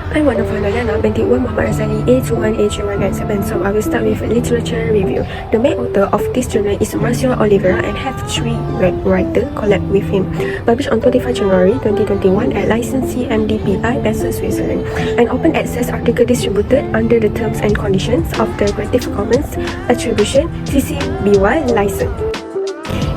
I'm one of LIYANA, BINTI Muhammad RAZALI, A21, A31, and 7. So I will start with literature review. The main author of this journal is Marcio Oliveira and have 3 writers collab with him. Published on 25 January 2021 at licensee MDPI, Basel, Switzerland. An open access article distributed under the terms and conditions of the Creative Commons Attribution CC BY license.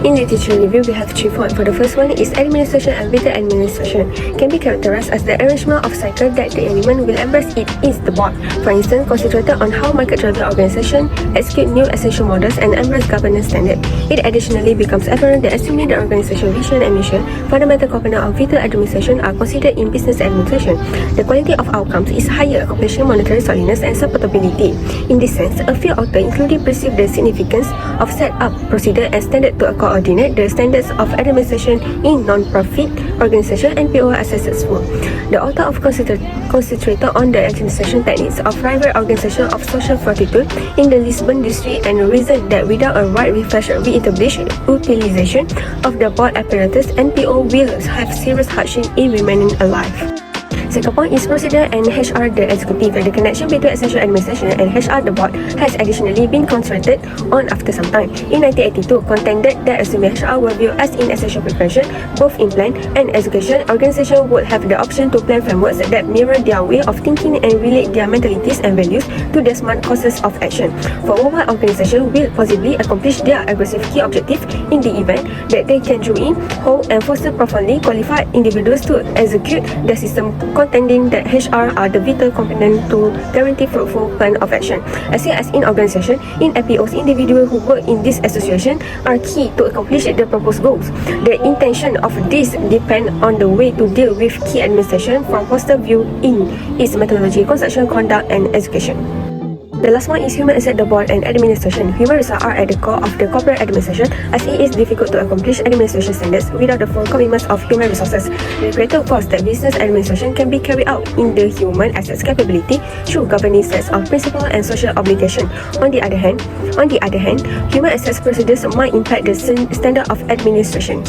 In literature review, we have 3 points. For the first one is administration and vital administration can be characterized as the arrangement of cycle that the element will embrace. It is the board, for instance, concentrated on how market-driven organization execute new essential models and embrace governance standard. It additionally becomes apparent that assuming the organization vision and mission, fundamental component of vital administration are considered in business administration. The quality of outcomes is higher, accomplishing monetary solidness and supportability. In this sense, a few authors including perceive the significance of set up procedure and standard to coordinate the standards of administration in non-profit organization and PO are successful. The author of concentrated on the administration techniques of private organization of social fortitude in the Lisbon district and reasoned that without a right re-established utilization of the board apparatus, NPO will have serious hardship in remaining alive. Second point is procedure and HR the executive. The connection between essential administration and HR the board has additionally been concentrated on after some time. In 1982, contended that assuming HR were viewed as in essential preparation, both in plan and execution, organization would have the option to plan frameworks that mirror their way of thinking and relate their mentalities and values to the smart courses of action. For worldwide organization will possibly accomplish their aggressive key objective in the event that they can draw in, hold and foster profoundly qualified individuals to execute the system, contending that HR are the vital component to guarantee fruitful plan of action. As well as in organization, in NPOs, individuals who work in this association are key to accomplish the proposed goals. The intention of this depend on the way to deal with key administration from foster view in its methodology, construction, conduct and execution. The last one is human asset, the board and administration. Human resources are at the core of the corporate administration as it is difficult to accomplish administration standards without the full commitment of human resources. The greater cost that business administration can be carried out in the human assets capability through governing sets of principle and social obligation. On the other hand, human assets procedures might impact the standard of administration.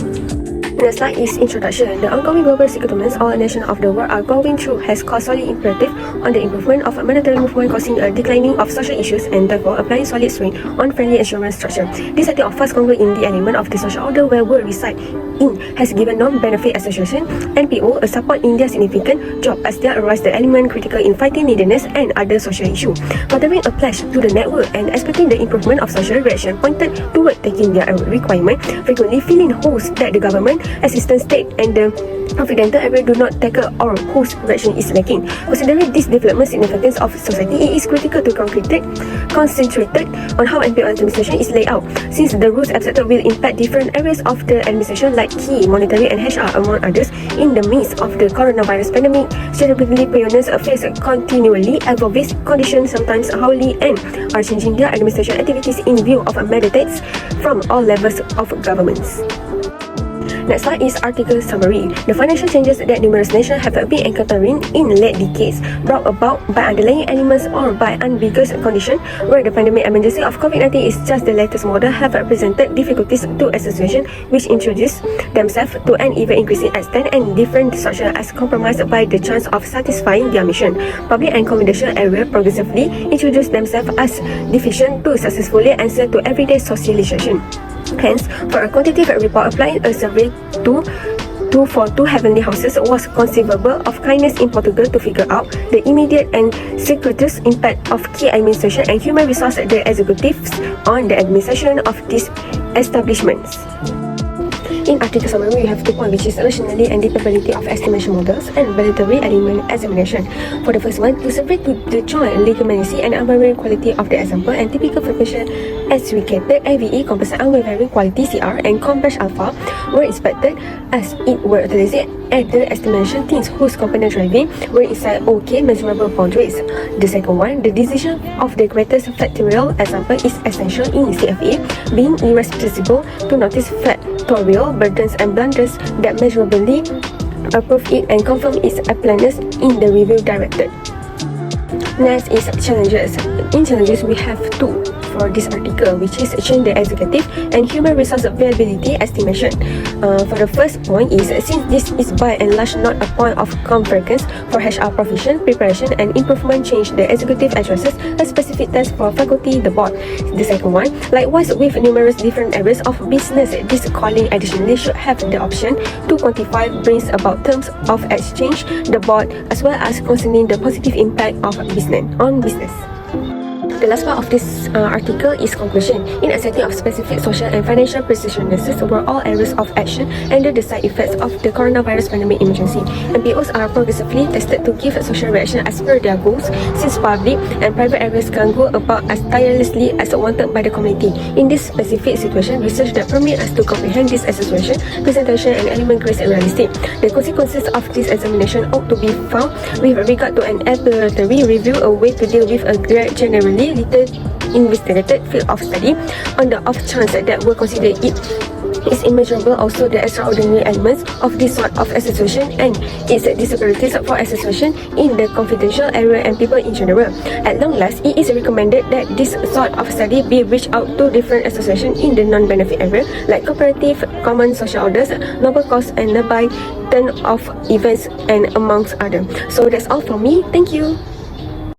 The next slide is introduction. The ongoing global circumstances all nations of the world are going through has caused solid imperative on the improvement of monetary movement, causing a declining of social issues and therefore applying solid strain on friendly insurance structure. This setting of fast congruent in the element of the social order where world reside in has given non-benefit association NPO a support in their significant job as there arise the element critical in fighting neediness and other social issues. Furthering a pledge to the network and expecting the improvement of social reaction pointed toward taking their requirement, frequently feeling holes that the government, assistance state and the confidential area do not tackle or whose reaction is lacking. Considering this development significance of society, it is critical to concentrated on how NPO administration is laid out, since the rules accepted will impact different areas of the administration like key, monetary and HR among others. In the midst of the coronavirus pandemic, strategically pioneers face continually evolving conditions, sometimes hourly, and are changing their administration activities in view of mandates from all levels of governments. Next slide is article summary. The financial changes that numerous nations have been encountering in late decades brought about by underlying elements or by ambiguous conditions where the pandemic emergency of COVID-19 is just the latest model have presented difficulties to associations which introduce themselves to an even increasing extent and different structure as compromised by the chance of satisfying their mission. Public and confidential area progressively introduce themselves as deficient to successfully answer to everyday socialization. Hence, for a quantitative report applying a survey for 2 heavenly houses was conceivable of kindness in Portugal to figure out the immediate and circuitous impact of key administration and human resource the executives on the administration of these establishments. In article summary, we have 2 points, which is rationality and dependability of estimation models and validatory element examination. For the first one, to survey to the joint legitimacy and unwavering quality of the example and typical frequency adjudicated AVE composite unwavering quality CR and Converge Alpha were inspected as it were utilized at the estimation teams whose component driving were inside OK measurable boundaries. The second one, the decision of the greatest factorial example is essential in CFA, being irresponsible to notice factorial burdens and blunders that measurably approve it and confirm its applicableness in the review directed. Next is challenges. In challenges, we have 2. for this article, which is change the executive and human resource availability estimation. For the first point is, since this is by and large not a point of convergence for HR provision, preparation and improvement, change the executive addresses a specific task for faculty, the board. The second one, likewise with numerous different areas of business, this calling additionally should have the option to quantify brings about terms of exchange, the board, as well as concerning the positive impact of business on business. The last part of this article is conclusion. In a setting of specific social and financial precisiousness over all areas of action under the side effects of the coronavirus pandemic emergency, MPOs are progressively tested to give social reaction as per their goals, since public and private areas can go about as tirelessly as wanted by the community. In this specific situation, research that permit us to comprehend this association, presentation and element grace and realistic. The consequences of this examination ought to be found with regard to an exploratory review, a way to deal with a generally little investigated field of study on the off chance that will consider it is immeasurable. Also, the extraordinary elements of this sort of association and its disabilities for association in the confidential area and people in general. At long last, it is recommended that this sort of study be reached out to different associations in the non-benefit area like cooperative, common social orders, noble cause and nearby turn of events and amongst others. So that's all from me. Thank you.